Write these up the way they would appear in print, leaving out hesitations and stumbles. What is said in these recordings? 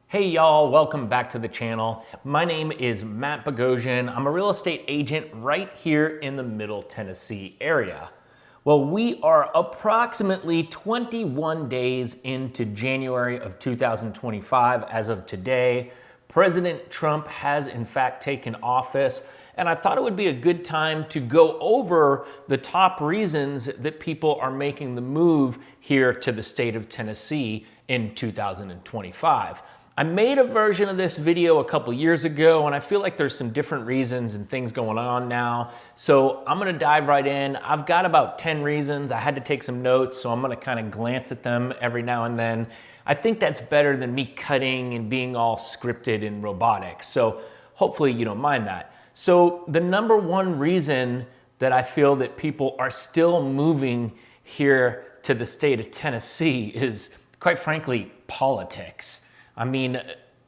Hey y'all, welcome back to the channel. My name is Matt Bogosian. I'm a real estate agent right here in the Middle Tennessee area. Well, we are approximately 21 days into January of 2025 as of today. President Trump has in fact taken office, and I thought it would be a good time to go over the top reasons that people are making the move here to the state of Tennessee in 2025. I made a version of this video a couple years ago, and I feel like there's some different reasons and things going on now. So I'm gonna dive right in. I've got about 10 reasons. I had to take some notes, so I'm gonna kind of glance at them every now and then. I think that's better than me cutting and being all scripted and robotic. So hopefully you don't mind that. So the number one reason that I feel that people are still moving here to the state of Tennessee is, quite frankly, politics. I mean,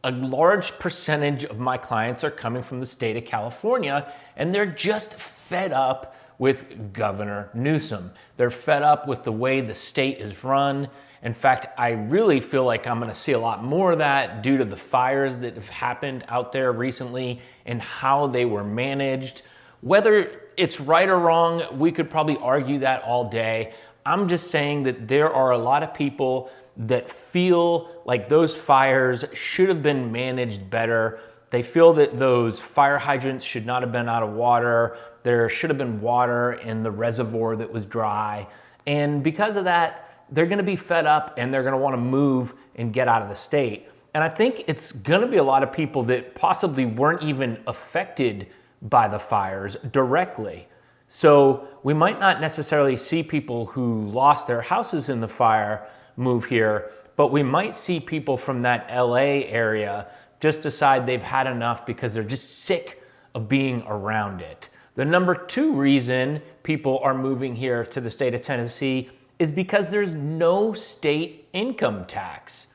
a large percentage of my clients are coming from the state of California, and they're just fed up with Governor Newsom. They're fed up with the way the state is run. In fact, I really feel like I'm gonna see a lot more of that due to the fires that have happened out there recently and how they were managed. Whether it's right or wrong, we could probably argue that all day. I'm just saying that there are a lot of people that feel like those fires should have been managed better. They feel that those fire hydrants should not have been out of water. There should have been water in the reservoir that was dry. And because of that, they're gonna be fed up and they're gonna wanna move and get out of the state. And I think it's gonna be a lot of people that possibly weren't even affected by the fires directly. So we might not necessarily see people who lost their houses in the fire move here, but we might see people from that LA area just decide they've had enough because they're just sick of being around it. The number two reason people are moving here to the state of Tennessee is because there's no state income tax.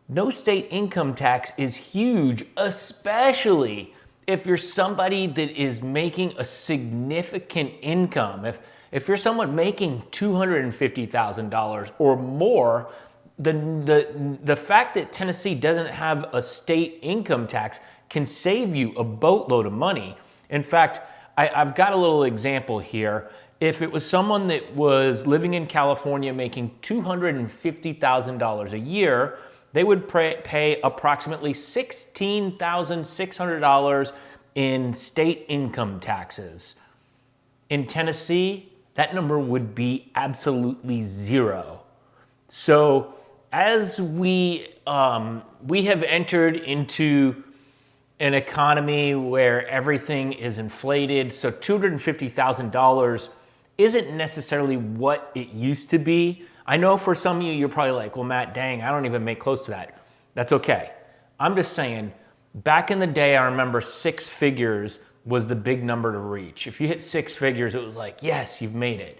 No state income tax is huge, especially if you're somebody that is making a significant income. If you're someone making $250,000 or more, the fact that Tennessee doesn't have a state income tax can save you a boatload of money. In fact, I've got a little example here. If it was someone that was living in California making $250,000 a year, they would pay approximately $16,600 in state income taxes. In Tennessee, that number would be absolutely zero. So as we have entered into an economy where everything is inflated, so $250,000 isn't necessarily what it used to be. I know for some of you, you're probably like, well, Matt, dang, I don't even make close to that. That's okay. I'm just saying, back in the day, I remember six figures was the big number to reach. If you hit six figures, it was like, yes, you've made it.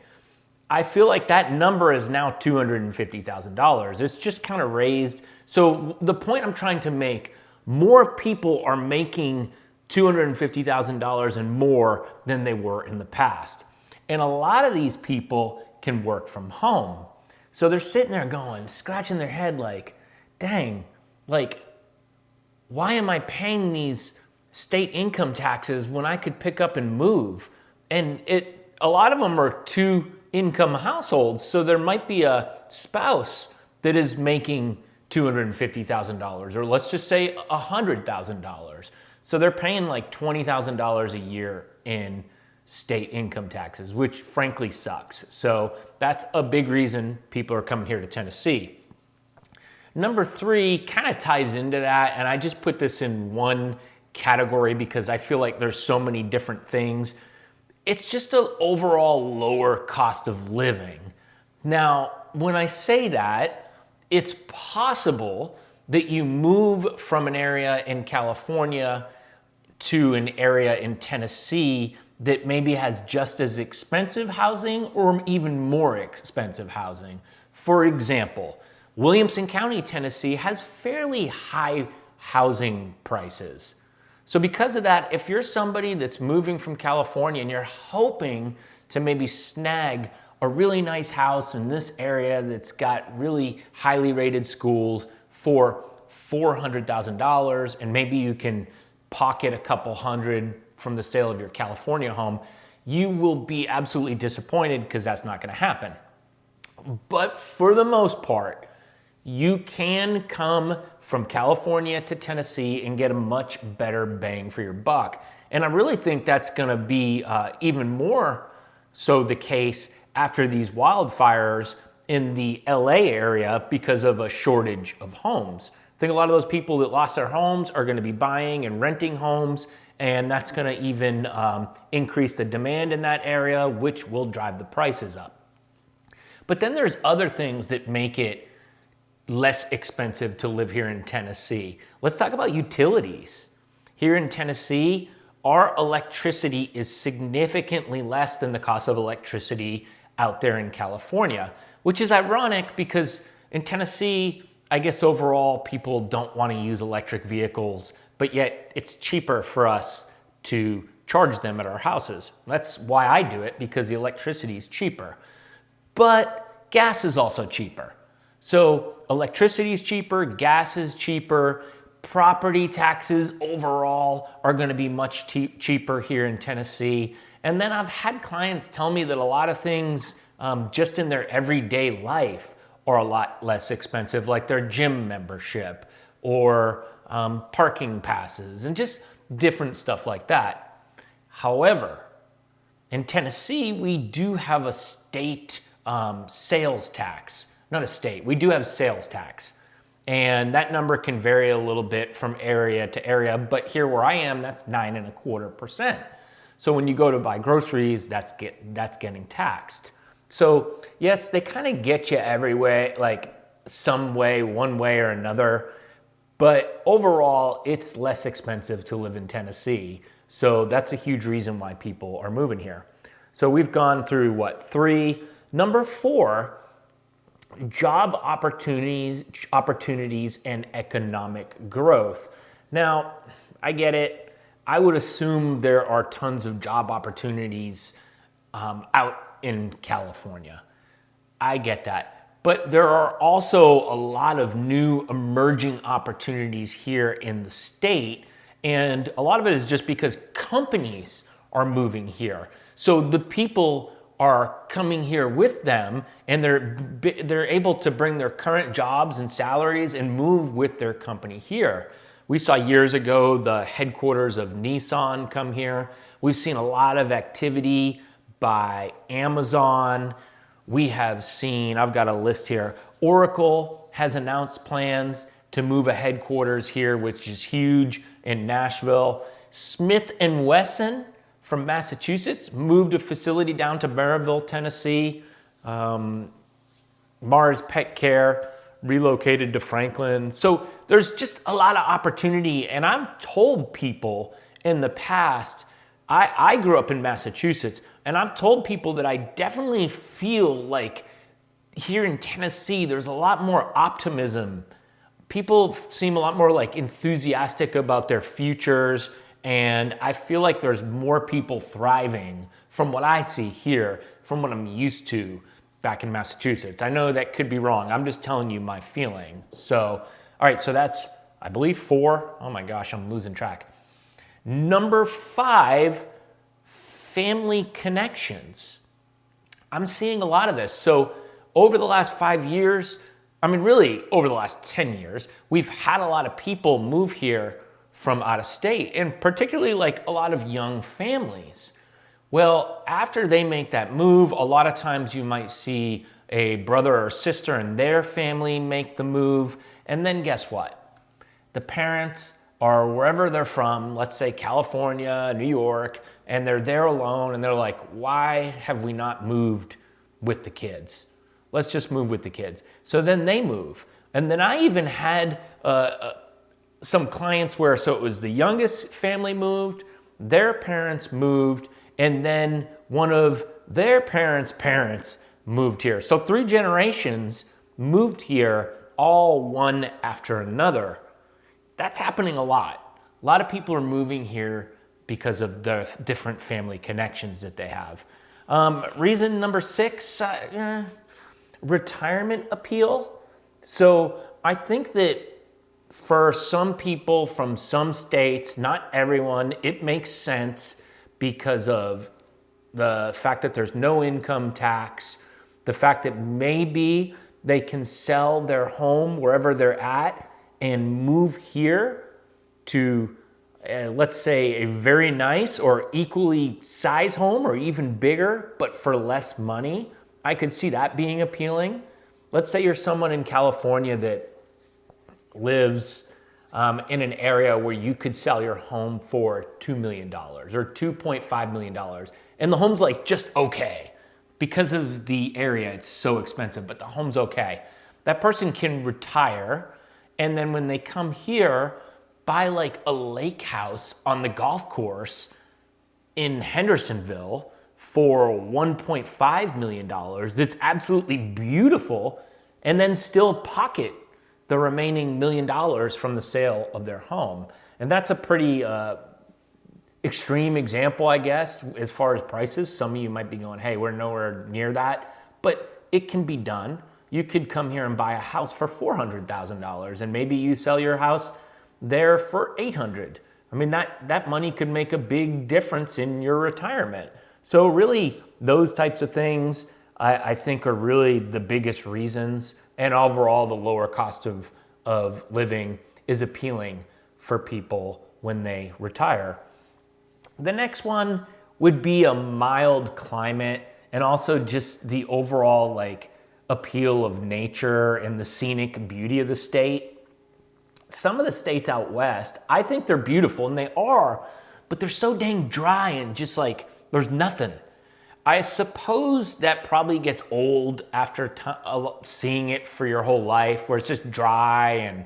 I feel like that number is now $250,000. It's just kind of raised. So the point I'm trying to make, more people are making $250,000 and more than they were in the past. And a lot of these people can work from home. So they're sitting there going, scratching their head like, dang, like, why am I paying these state income taxes when I could pick up and move? And a lot of them are two income households. So there might be a spouse that is making $250,000, or let's just say $100,000. So they're paying like $20,000 a year in state income taxes, which frankly sucks. So that's a big reason people are coming here to Tennessee. Number three kind of ties into that, and I just put this in one category because I feel like there's so many different things. It's just an overall lower cost of living. Now, when I say that, it's possible that you move from an area in California to an area in Tennessee that maybe has just as expensive housing or even more expensive housing. For example, Williamson County, Tennessee has fairly high housing prices. So because of that, if you're somebody that's moving from California and you're hoping to maybe snag a really nice house in this area that's got really highly rated schools for $400,000 and maybe you can pocket a couple hundred from the sale of your California home, you will be absolutely disappointed because that's not going to happen. But for the most part, you can come from California to Tennessee and get a much better bang for your buck. And I really think that's going to be even more so the case after these wildfires in the LA area because of a shortage of homes. I think a lot of those people that lost their homes are going to be buying and renting homes, and that's going to even increase the demand in that area, which will drive the prices up. But then there's other things that make it less expensive to live here in Tennessee. Let's talk about utilities. Here in Tennessee, our electricity is significantly less than the cost of electricity out there in California, which is ironic because in Tennessee, I guess overall people don't want to use electric vehicles, but yet it's cheaper for us to charge them at our houses. That's why I do it, because the electricity is cheaper. But gas is also cheaper. So electricity is cheaper, gas is cheaper, property taxes overall are going to be much cheaper here in Tennessee. And then I've had clients tell me that a lot of things just in their everyday life are a lot less expensive, like their gym membership or parking passes and just different stuff like that. However, in Tennessee, we do have a state sales tax. Not a state, we do have sales tax. And that number can vary a little bit from area to area, but here where I am, that's 9.25%. So when you go to buy groceries, that's getting taxed. So yes, they kind of get you every way, like some way, one way or another, but overall, it's less expensive to live in Tennessee. So that's a huge reason why people are moving here. So we've gone through what, 3? Number 4, job opportunities and economic growth. Now, I get it. I would assume there are tons of job opportunities out in California. I get that. But there are also a lot of new emerging opportunities here in the state. And a lot of it is just because companies are moving here. So the people are coming here with them, and they're able to bring their current jobs and salaries and move with their company here. We saw years ago the headquarters of Nissan come here. We've seen a lot of activity by Amazon. We have seen, I've got a list here, Oracle has announced plans to move a headquarters here, which is huge, in Nashville. Smith & Wesson from Massachusetts moved a facility down to Maryville, Tennessee. Mars Pet Care relocated to Franklin. So there's just a lot of opportunity. And I've told people in the past, I grew up in Massachusetts, and I've told people that I definitely feel like here in Tennessee, there's a lot more optimism. People seem a lot more like enthusiastic about their futures. And I feel like there's more people thriving from what I see here, from what I'm used to back in Massachusetts. I know that could be wrong. I'm just telling you my feeling. So, all right, so that's, I believe, 4. Oh my gosh, I'm losing track. Number 5, family connections. I'm seeing a lot of this. So over the last 5 years, I mean, really over the last 10 years, we've had a lot of people move here from out of state, and particularly like a lot of young families. Well, after they make that move, a lot of times you might see a brother or sister and their family make the move, and then guess what? The parents are wherever they're from, let's say California, New York, and they're there alone, and they're like, why have we not moved with the kids? Let's just move with the kids. So then they move. And then I even had some clients where, so it was the youngest family moved, their parents moved, and then one of their parents' moved here. So 3 generations moved here, all one after another. That's happening a lot. A lot of people are moving here because of the different family connections that they have. Reason number 6, retirement appeal. So I think that for some people from some states, not everyone, it makes sense because of the fact that there's no income tax, the fact that maybe they can sell their home wherever they're at and move here to, let's say, a very nice or equally size home or even bigger, but for less money. I could see that being appealing. Let's say you're someone in California that lives in an area where you could sell your home for $2 million or $2.5 million. And the home's like just okay. Because of the area, it's so expensive, but the home's okay. That person can retire, and then when they come here, buy like a lake house on the golf course in Hendersonville for $1.5 million. That's absolutely beautiful, and then still pocket the remaining $1 million from the sale of their home. And that's a pretty extreme example, I guess, as far as prices. Some of you might be going, hey, we're nowhere near that, but it can be done. You could come here and buy a house for $400,000, and maybe you sell your house there for $800,000. I mean, that money could make a big difference in your retirement. So really, those types of things, I think, are really the biggest reasons. And overall, the lower cost of living is appealing for people when they retire. The next one would be a mild climate, and also just the overall like appeal of nature and the scenic beauty of the state. Some of the states out west, I think they're beautiful, and they are, but they're so dang dry and just like there's nothing. I suppose that probably gets old after seeing it for your whole life, where it's just dry and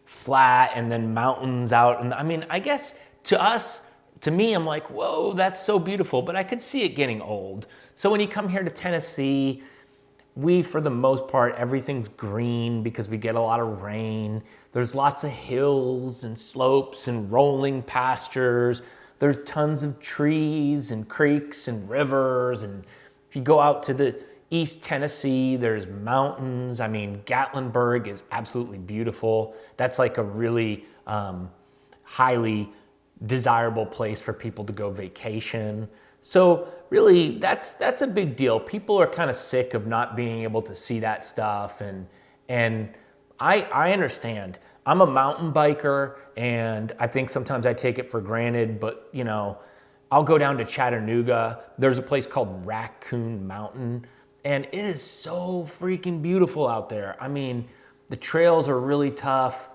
flat and then mountains out. And I mean, I guess to me, I'm like, whoa, that's so beautiful, but I could see it getting old. So when you come here to Tennessee, for the most part, everything's green because we get a lot of rain. There's lots of hills and slopes and rolling pastures. There's tons of trees and creeks and rivers. And if you go out to the East Tennessee, there's mountains. I mean, Gatlinburg is absolutely beautiful. That's like a really highly desirable place for people to go vacation. So really, that's a big deal. People are kind of sick of not being able to see that stuff, and I understand. I'm a mountain biker, and I think sometimes I take it for granted, but you know, I'll go down to Chattanooga. There's a place called Raccoon Mountain, and it is so freaking beautiful out there. I mean, the trails are really tough.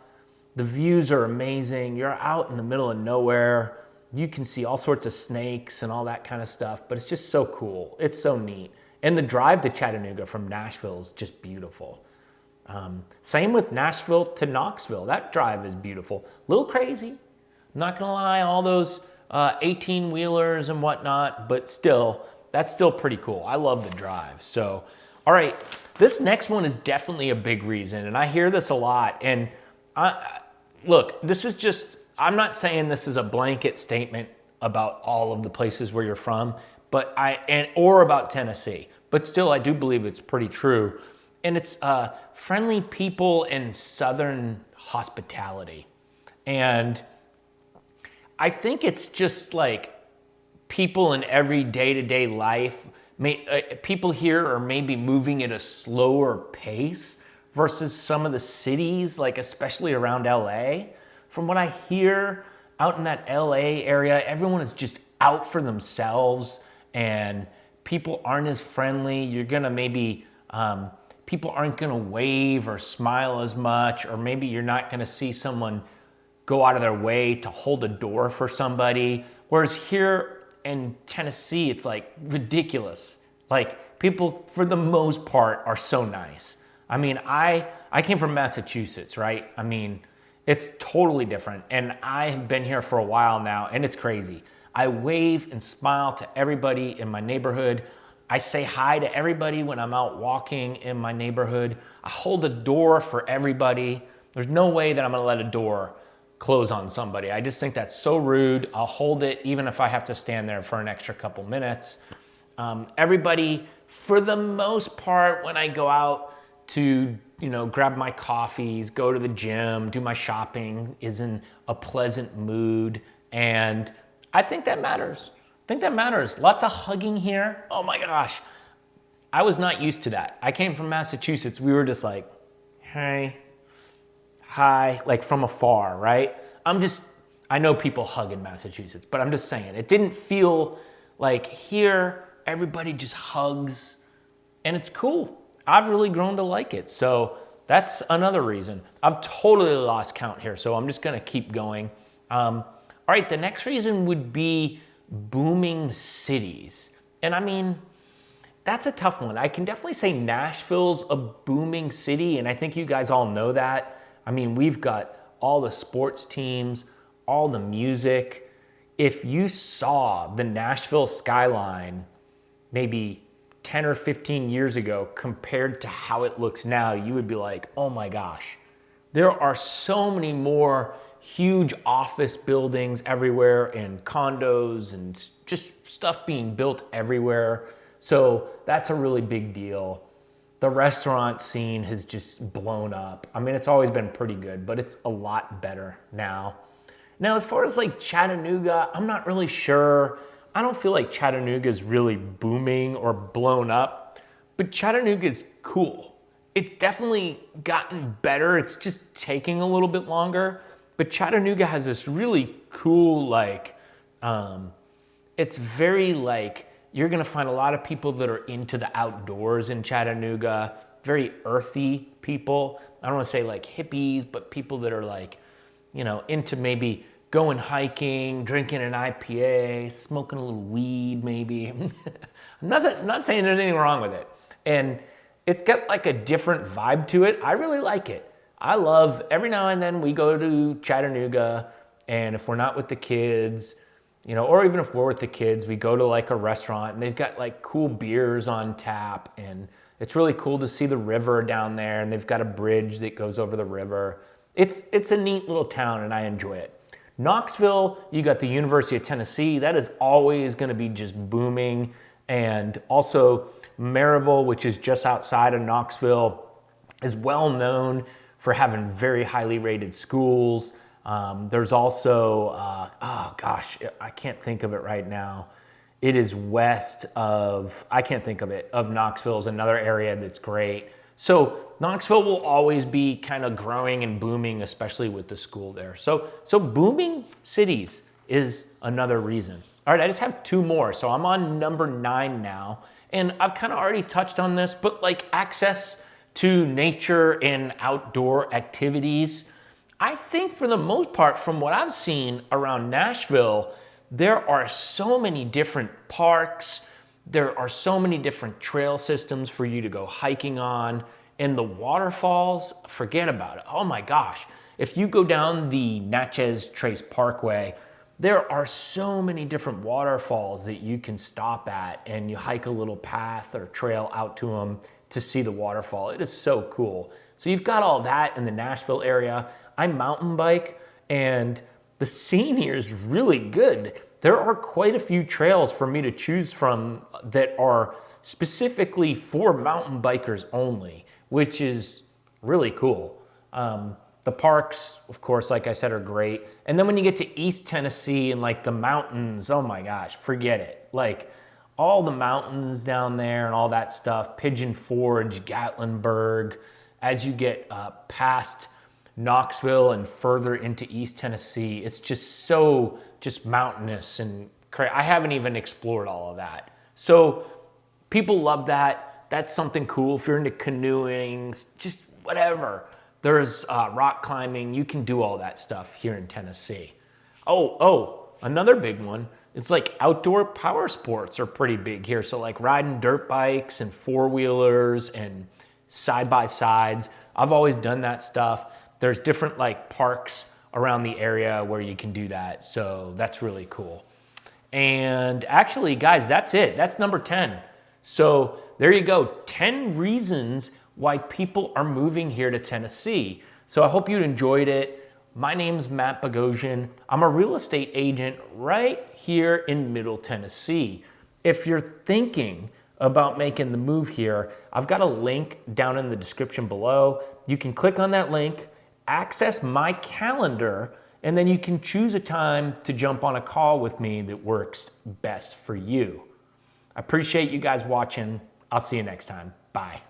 The views are amazing. You're out in the middle of nowhere. You can see all sorts of snakes and all that kind of stuff, but it's just so cool. It's so neat. And the drive to Chattanooga from Nashville is just beautiful. Same with Nashville to Knoxville. That drive is beautiful. A little crazy. I'm not gonna lie, all those 18-wheelers and whatnot, but still, that's still pretty cool. I love the drive. So, all right, this next one is definitely a big reason, and I hear this a lot. And look, this is just, I'm not saying this is a blanket statement about all of the places where you're from, but or about Tennessee, but still I do believe it's pretty true. And it's friendly people and Southern hospitality. And I think it's just like people in every day-to-day life, people here are maybe moving at a slower pace versus some of the cities, like especially around LA. From what I hear out in that LA area, everyone is just out for themselves and people aren't as friendly. You're gonna maybe, people aren't gonna wave or smile as much, or maybe you're not gonna see someone go out of their way to hold a door for somebody. Whereas here in Tennessee, it's like ridiculous. Like people, for the most part, are so nice. I mean, I came from Massachusetts, right? I mean, it's totally different. And I have been here for a while now, and it's crazy. I wave and smile to everybody in my neighborhood. I say hi to everybody when I'm out walking in my neighborhood. I hold a door for everybody. There's no way that I'm gonna let a door close on somebody. I just think that's so rude. I'll hold it even if I have to stand there for an extra couple minutes. Everybody, for the most part, when I go out to grab my coffees, go to the gym, do my shopping, is in a pleasant mood. And I think that matters. Lots of hugging here. Oh my gosh. I was not used to that. I came from Massachusetts. We were just like, hey, hi, like from afar, right? I know people hug in Massachusetts, but I'm just saying, it didn't feel like here, everybody just hugs, and it's cool. I've really grown to like it. So that's another reason. I've totally lost count here, so I'm just gonna keep going. All right, the next reason would be booming cities. And I mean, that's a tough one. I can definitely say Nashville's a booming city, and I think you guys all know that. I mean, we've got all the sports teams, all the music. If you saw the Nashville skyline maybe 10 or 15 years ago compared to how it looks now, you would be like, oh my gosh. There are so many more huge office buildings everywhere and condos and just stuff being built everywhere. So that's a really big deal. The restaurant scene has just blown up. I mean, it's always been pretty good, but it's a lot better now. Now, as far as like Chattanooga, I'm not really sure. I don't feel like Chattanooga is really booming or blown up, but Chattanooga is cool. It's definitely gotten better. It's just taking a little bit longer, but Chattanooga has this really cool, it's very like, you're gonna find a lot of people that are into the outdoors in Chattanooga, very earthy people. I don't wanna say like hippies, but people that are like, into maybe going hiking, drinking an IPA, smoking a little weed maybe. I'm not saying there's anything wrong with it. And it's got like a different vibe to it. I really like it. I love, every now and then we go to Chattanooga, and if we're not with the kids, or even if we're with the kids, we go to like a restaurant and they've got like cool beers on tap, and it's really cool to see the river down there, and they've got a bridge that goes over the river. It's a neat little town, and I enjoy it. Knoxville, you got the University of Tennessee. That is always gonna be just booming. And also Maryville, which is just outside of Knoxville, is well known for having very highly rated schools. There's also, I can't think of it right now. It is west of, I can't think of it, of Knoxville is another area that's great. So Knoxville will always be kind of growing and booming, especially with the school there. So booming cities is another reason. All right, I just have two more. So I'm on number 9 now. And I've kind of already touched on this, but like access to nature and outdoor activities. I think for the most part, from what I've seen around Nashville, there are so many different parks. There are so many different trail systems for you to go hiking on. And the waterfalls, forget about it. Oh my gosh. If you go down the Natchez Trace Parkway, there are so many different waterfalls that you can stop at, and you hike a little path or trail out to them to see the waterfall. It is so cool. So you've got all that in the Nashville area. I mountain bike, and the scene here is really good. There are quite a few trails for me to choose from that are specifically for mountain bikers only, which is really cool. The parks, of course, like I said, are great. And then when you get to East Tennessee and like the mountains, oh my gosh, forget it. Like all the mountains down there and all that stuff, Pigeon Forge, Gatlinburg, as you get past Knoxville and further into East Tennessee, it's just so mountainous and crazy. I haven't even explored all of that. So people love that. That's something cool. If you're into canoeing, just whatever. There's rock climbing. You can do all that stuff here in Tennessee. Oh, another big one. It's like outdoor power sports are pretty big here. So like riding dirt bikes and four-wheelers and side-by-sides. I've always done that stuff. There's different like parks around the area where you can do that. So that's really cool. And actually, guys, that's it. That's number 10. So there you go. 10 reasons why people are moving here to Tennessee. So I hope you enjoyed it. My name's Matt Bogosian. I'm a real estate agent right here in Middle Tennessee. If you're thinking about making the move here, I've got a link down in the description below. You can click on that link, access my calendar, and then you can choose a time to jump on a call with me that works best for you. I appreciate you guys watching. I'll see you next time. Bye.